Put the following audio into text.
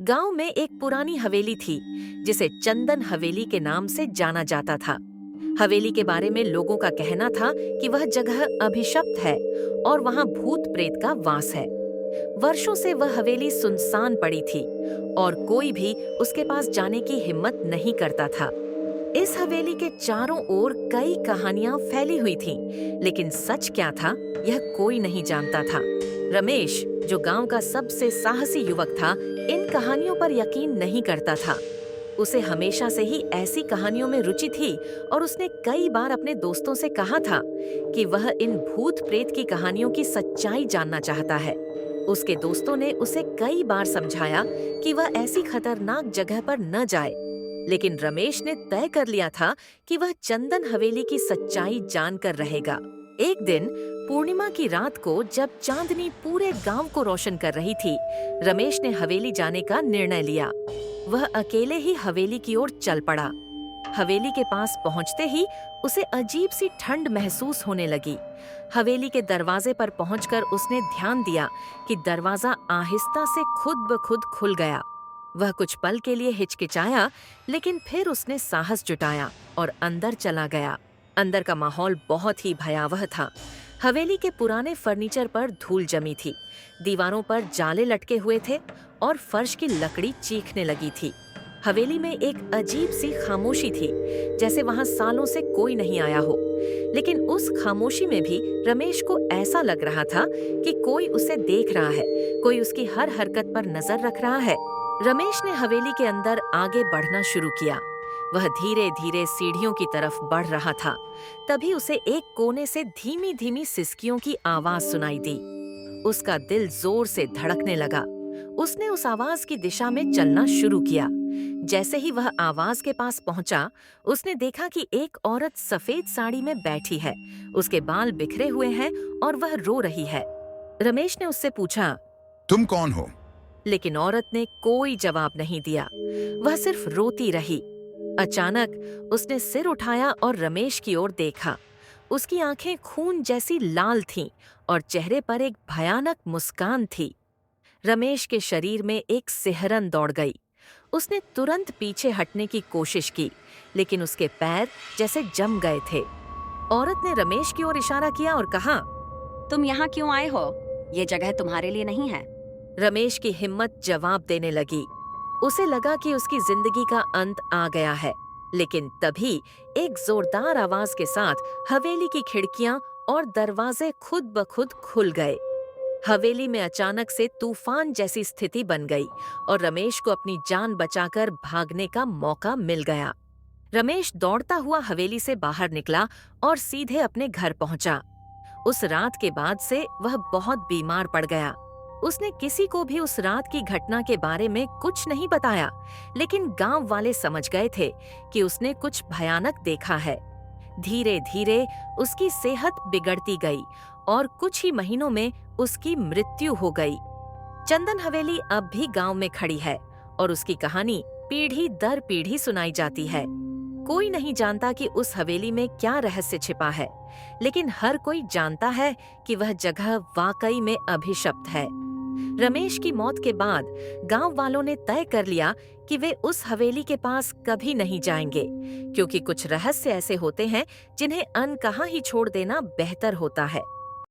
गांव में एक पुरानी हवेली थी जिसे चंदन हवेली के नाम से जाना जाता था। हवेली के बारे में लोगों का कहना था कि वह जगह अभिशप्त है और वहां भूत प्रेत का वास है। वर्षों से वह हवेली सुनसान पड़ी थी और कोई भी उसके पास जाने की हिम्मत नहीं करता था। इस हवेली के चारों ओर कई कहानियां फैली हुई थीं, लेकिन सच क्या था यह कोई नहीं जानता था। रमेश, जो गांव का सबसे साहसी युवक था, इन कहानियों पर यकीन नहीं करता था। उसे हमेशा से ही ऐसी कहानियों में रुचि थी और उसने कई बार अपने दोस्तों से कहा था कि वह इन भूत प्रेत की कहानियों की सच्चाई जानना चाहता है। उसके दोस्तों ने उसे कई बार समझाया कि वह ऐसी खतरनाक जगह पर न जाए, लेकिन रमेश ने तय कर लिया था कि वह चंदन हवेली की सच्चाई जानकर रहेगा। एक दिन पूर्णिमा की रात को जब चांदनी पूरे गांव को रोशन कर रही थी, रमेश ने हवेली जाने का निर्णय लिया। वह अकेले ही हवेली की ओर चल पड़ा। हवेली के पास पहुंचते ही उसे अजीब सी ठंड महसूस होने लगी। हवेली के दरवाजे पर पहुंचकर उसने ध्यान दिया कि दरवाजा आहिस्ता से खुद ब खुद खुल गया। वह कुछ पल के लिए हिचकिचाया, लेकिन फिर उसने साहस जुटाया और अंदर चला गया। अंदर का माहौल बहुत ही भयावह था। हवेली के पुराने फर्नीचर पर धूल जमी थी, दीवारों पर जाले लटके हुए थे और फर्श की लकड़ी चीखने लगी थी। हवेली में एक अजीब सी खामोशी थी, जैसे वहां सालों से कोई नहीं आया हो। लेकिन उस खामोशी में भी रमेश को ऐसा लग रहा था कि कोई उसे देख रहा है, कोई उसकी हर हरकत पर नजर रख रहा है। रमेश ने हवेली के अंदर आगे बढ़ना शुरू किया। वह धीरे धीरे सीढ़ियों की तरफ बढ़ रहा था। तभी उसे एक कोने से धीमी धीमी सिसकियों की आवाज सुनाई दी। उसका दिल जोर से धड़कने लगा। उसने उस आवाज की दिशा में चलना शुरू किया। जैसे ही वह आवाज के पास पहुंचा, उसने देखा कि एक औरत सफेद साड़ी में बैठी है। उसके बाल बिखरे हुए हैं और वह रो रही है। रमेश ने उससे पूछा, तुम कौन हो? लेकिन औरत ने कोई जवाब नहीं दिया। वह सिर्फ रोती रही। अचानक उसने सिर उठाया और रमेश की ओर देखा। उसकी आंखें खून जैसी लाल थीं और चेहरे पर एक भयानक मुस्कान थी। रमेश के शरीर में एक सिहरन दौड़ गई। उसने तुरंत पीछे हटने की कोशिश की, लेकिन उसके पैर जैसे जम गए थे। औरत ने रमेश की ओर इशारा किया और कहा, तुम यहाँ क्यों आए हो? ये जगह तुम्हारे लिए नहीं है। रमेश की हिम्मत जवाब देने लगी। उसे लगा कि उसकी जिंदगी का अंत आ गया है, लेकिन तभी एक जोरदार आवाज के साथ हवेली की खिड़कियां और दरवाजे खुद ब खुद खुल गए। हवेली में अचानक से तूफान जैसी स्थिति बन गई और रमेश को अपनी जान बचाकर भागने का मौका मिल गया। रमेश दौड़ता हुआ हवेली से बाहर निकला और सीधे अपने घर पहुंचा। उस रात के बाद से वह बहुत बीमार पड़ गया। उसने किसी को भी उस रात की घटना के बारे में कुछ नहीं बताया, लेकिन गांव वाले समझ गए थे कि उसने कुछ भयानक देखा है। धीरे धीरे उसकी सेहत बिगड़ती गई और कुछ ही महीनों में उसकी मृत्यु हो गई। चंदन हवेली अब भी गांव में खड़ी है और उसकी कहानी पीढ़ी दर पीढ़ी सुनाई जाती है। कोई नहीं जानता कि उस हवेली में क्या रहस्य छिपा है, लेकिन हर कोई जानता है कि वह जगह वाकई में अभिशप्त है। रमेश की मौत के बाद गांव वालों ने तय कर लिया कि वे उस हवेली के पास कभी नहीं जाएंगे, क्योंकि कुछ रहस्य ऐसे होते हैं जिन्हें अनकहा ही छोड़ देना बेहतर होता है।